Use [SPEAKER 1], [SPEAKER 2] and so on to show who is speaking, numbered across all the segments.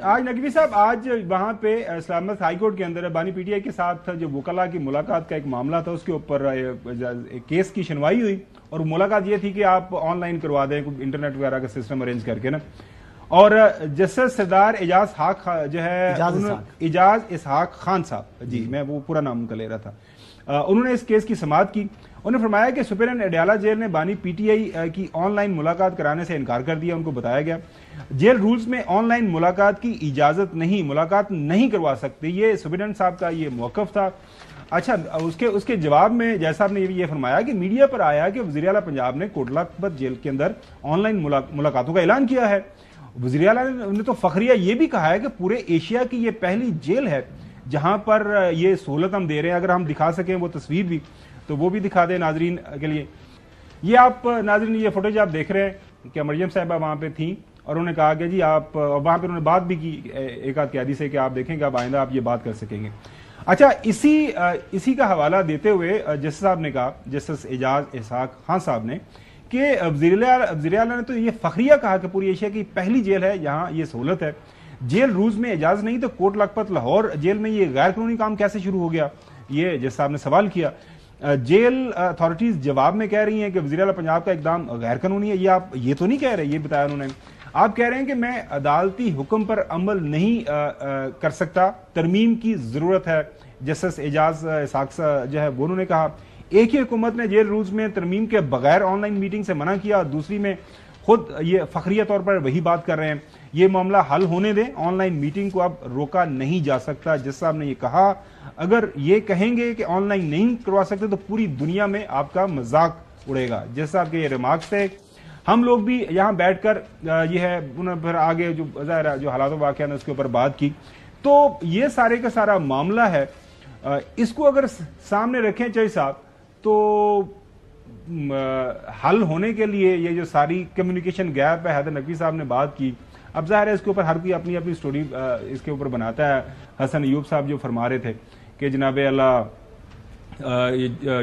[SPEAKER 1] آج نقوی صاحب آج وہاں پہ اسلام آباد ہائی کورٹ کے اندر بانی پی ٹی آئی کے ساتھ جو وکلاء کی ملاقات کا ایک معاملہ تھا اس کے اوپر کیس کی سنوائی ہوئی، اور ملاقات یہ تھی کہ آپ آن لائن کروا دیں انٹرنیٹ وغیرہ کا سسٹم ارینج کر کے نا. اور جسٹس سردار اعجاز حق جو ہے اعجاز اسحاق خان صاحب، جی میں وہ پورا نام ان کا لے رہا تھا، انہوں نے اس کیس کی سماعت کی. انہوں نے فرمایا کہ سپرنٹینڈنٹ اڈیالہ جیل نے بانی پی ٹی آئی کی آن لائن ملاقات کرانے سے انکار کر دیا. ان کو بتایا گیا جیل رولز میں آن لائن ملاقات کی اجازت نہیں، ملاقات نہیں کروا سکتے، یہ سپرنٹینڈنٹ صاحب کا یہ موقف تھا. اچھا اس کے جواب میں جیسا صاحب نے یہ فرمایا کہ میڈیا پر آیا کہ وزیر اعلیٰ پنجاب نے کوٹلہ کھپت جیل کے اندر آن لائن ملاقاتوں کا اعلان کیا ہے. وزیر اعلیٰ نے تو فخریہ یہ بھی کہا ہے کہ پورے ایشیا کی یہ پہلی جیل ہے جہاں پر یہ سہولت ہم دے رہے ہیں. اگر ہم دکھا سکیں وہ تصویر بھی تو وہ بھی دکھا دیں ناظرین کے لیے. یہ آپ ناظرین یہ فوٹیج آپ دیکھ رہے ہیں کہ مریم صاحبہ وہاں پہ تھیں اور انہوں نے کہا کہ جی آپ وہاں پہ انہوں نے بات بھی کی ایک آدھ قیدی سے کہ آپ دیکھیں کہ آپ آئندہ آپ یہ بات کر سکیں گے. اچھا اسی کا حوالہ دیتے ہوئے جسٹس صاحب نے کہا، جسٹس اعجاز اسحاق خان صاحب نے، کہ وزیر اعلیٰ نے تو یہ فخریہ کہا کہ پوری ایشیا کی پہلی جیل ہے یہاں یہ سہولت ہے. جیل روز میں اجازت نہیں تو کوٹلہ کھپت لاہور جیل میں یہ غیر قانونی کام کیسے شروع ہو گیا، یہ جس صاحب نے سوال کیا. جیل اتھارٹیز جواب میں کہہ رہی ہیں کہ وزیر اعلیٰ پنجاب کا اقدام غیر قانونی ہے. یہ آپ یہ تو نہیں کہہ رہے، یہ بتایا انہوں نے. آپ کہہ رہے ہیں کہ میں عدالتی حکم پر عمل نہیں کر سکتا، ترمیم کی ضرورت ہے. جسٹس اعجاز اسحاق جو ہے وہ انہوں نے کہا ایک ہی حکومت نے جیل رولز میں ترمیم کے بغیر آن لائن میٹنگ سے منع کیا، دوسری میں خود یہ فخریہ طور پر وہی بات کر رہے ہیں. یہ معاملہ حل ہونے دیں، آن لائن میٹنگ کو اب روکا نہیں جا سکتا. جس صاحب نے یہ کہا اگر یہ کہیں گے کہ آن لائن نہیں کروا سکتے تو پوری دنیا میں آپ کا مذاق اڑے گا. جس صاحب کے یہ ریمارکس تھے. ہم لوگ بھی یہاں بیٹھ کر یہ ہے انہوں نے پھر آگے جو ظاہر جو حالات و واقعہ نے اس کے اوپر بات کی. تو یہ سارے کا سارا معاملہ ہے، اس کو اگر سامنے رکھیں چوہی صاحب تو حل ہونے کے لیے یہ جو ساری کمیونیکیشن گیپ ہے حیدر نقوی صاحب نے بات کی. اب ظاہر ہے اس کے اوپر ہر کوئی اپنی اپنی سٹوری اس کے اوپر بناتا ہے. حسن ایوب صاحب جو فرما رہے تھے کہ جناب اللہ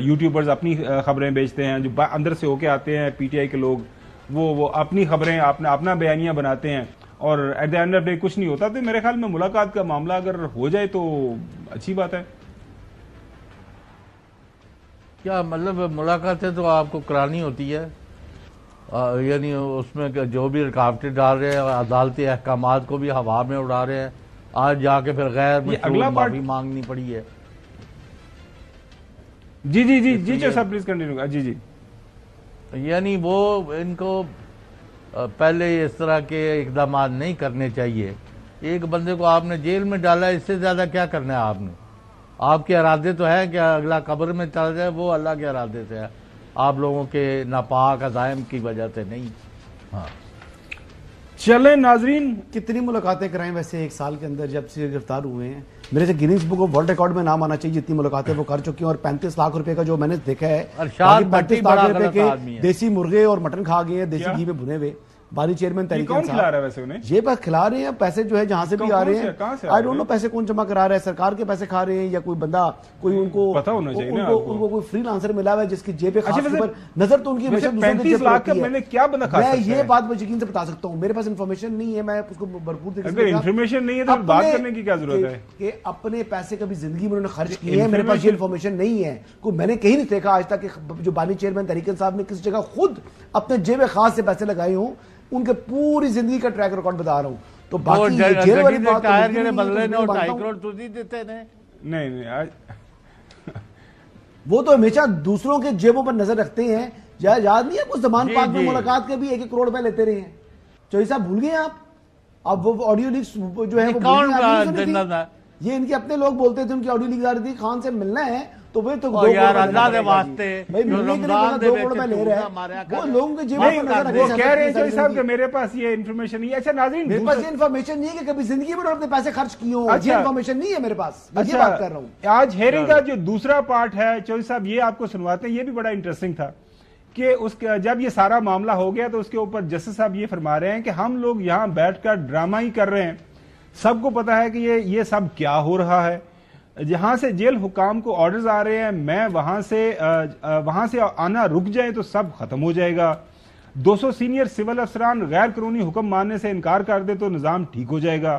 [SPEAKER 1] یوٹیوبرز اپنی خبریں بیچتے ہیں، جو اندر سے ہو کے آتے ہیں پی ٹی آئی کے لوگ وہ اپنی خبریں اپنا بیانیہ بناتے ہیں اور at the end of day کچھ نہیں ہوتا. تو میرے خیال میں ملاقات کا معاملہ اگر ہو جائے تو اچھی بات ہے.
[SPEAKER 2] کیا مطلب ملاقاتیں تو آپ کو کرانی ہوتی ہے، یعنی اس میں جو بھی رکاوٹیں ڈال رہے ہیں عدالتی احکامات کو بھی ہوا میں اڑا رہے ہیں. آج جا کے پھر غیر مشروط معافی مانگنی پڑی ہے.
[SPEAKER 1] جی صاحب پلیز کنٹینیو. جی
[SPEAKER 2] یعنی وہ ان کو پہلے اس طرح کے اقدامات نہیں کرنے چاہیے. ایک بندے کو آپ نے جیل میں ڈالا، اس سے زیادہ کیا کرنا ہے آپ نے؟ آپ کے ارادے تو ہے کہ اگلا قبر میں چلا جائے، وہ اللہ کے ارادے سے ہے، آپ لوگوں کے ناپاک عزائم کی وجہ سے نہیں. ہاں
[SPEAKER 1] چلیں ناظرین،
[SPEAKER 3] کتنی ملاقاتیں کرائیں ویسے ایک سال کے اندر جب سے گرفتار ہوئے ہیں؟ میرے سے Guinness book of world record میں نام آنا چاہیے جتنی ملاقاتیں وہ کر چکی ہیں. اور 35 لاکھ روپے کا جو میں نے دیکھا ہے، 35 لاکھ روپے کے دیسی مرغے اور مٹن کھا گئے ہیں، دیسی گھی میں بھنے ہوئے. بانی چیئرمین تحریک انصاف یہ بس کھلا رہے ہیں، پیسے جو ہے جہاں سے بھی آ رہے ہیں. آئی ڈونٹ نو پیسے کون جمع کرا رہا ہے، سرکار کے پیسے کھا رہے ہیں یا کوئی بندہ کوئی ان کو کوئی فری لانسر ملا ہوا ہے جس کی جیب خاص پر نظر تو ان کی ہمیشہ دوسروں کی جیب ہوتی ہے. میں یہ بات میں یقین سے بتا سکتا ہوں، میرے پاس انفارمیشن نہیں ہے، میں اس کو بھرپور
[SPEAKER 1] انفارمیشن نہیں ہے تو بات کرنے کی کیا ضرورت ہے
[SPEAKER 3] کہ اپنے پیسے کبھی زندگی میں انہوں نے خرچ کیے ہیں. میرے پاس یہ انفارمیشن نہیں ہے، کوئی میں نے کہیں نہیں دیکھا آج تک کہ جو بانی چیئرمین تحریک انصاف نے کسی جگہ خود اپنے جیب خاص سے پیسے لگائے ہوں. ان کے پوری زندگی کا ٹریک ریکارڈ بتا رہا ہوں. تو باقی جیل والی بات وہ تو ہمیشہ دوسروں کے جیبوں پر نظر رکھتے ہیں. یاد نہیں ہے کچھ زمان پاک میں ملاقات کے بھی 1 کروڑ روپے لیتے رہے ہیں. چوہی صاحب بھول گئے آپ؟ اب وہ آڈیو لیکس جو ہے یہ ان کے اپنے لوگ بولتے تھے، ان کی آڈیو لیکس آ رہی تھی خان سے ملنا ہے تو وہ تو
[SPEAKER 2] یار اللہ دے واسطے
[SPEAKER 3] جو رمضان دے وچ لے رہا ہے وہ لوگوں کے جیبوں پر نظر
[SPEAKER 1] وہ کہہ رہے ہیں چوہی صاحب کہ میرے پاس یہ انفارمیشن نہیں ہے. اچھا ناظرین،
[SPEAKER 3] میرے پاس یہ انفارمیشن نہیں ہے کہ کبھی زندگی میں اپنے پیسے خرچ کیے ہوں. یہ انفارمیشن نہیں ہے میرے پاس، میں یہ بات کر رہا ہوں.
[SPEAKER 1] آج ہیئرنگ کا جو دوسرا پارٹ ہے چوہی صاحب یہ آپ کو سنواتے ہیں، یہ بھی بڑا انٹرسٹنگ تھا کہ جب یہ سارا معاملہ ہو گیا تو اس کے اوپر جسٹس صاحب یہ فرما رہے ہیں کہ ہم لوگ یہاں بیٹھ کر ڈرامہ ہی کر رہے ہیں. سب کو پتا ہے کہ یہ سب کیا ہو رہا ہے. جہاں سے جیل حکام کو آرڈرز آ رہے ہیں، میں وہاں سے آنا رک جائے تو سب ختم ہو جائے گا. 200 سینئر سول افسران غیر قانونی حکم ماننے سے انکار کر دے تو نظام ٹھیک ہو جائے گا.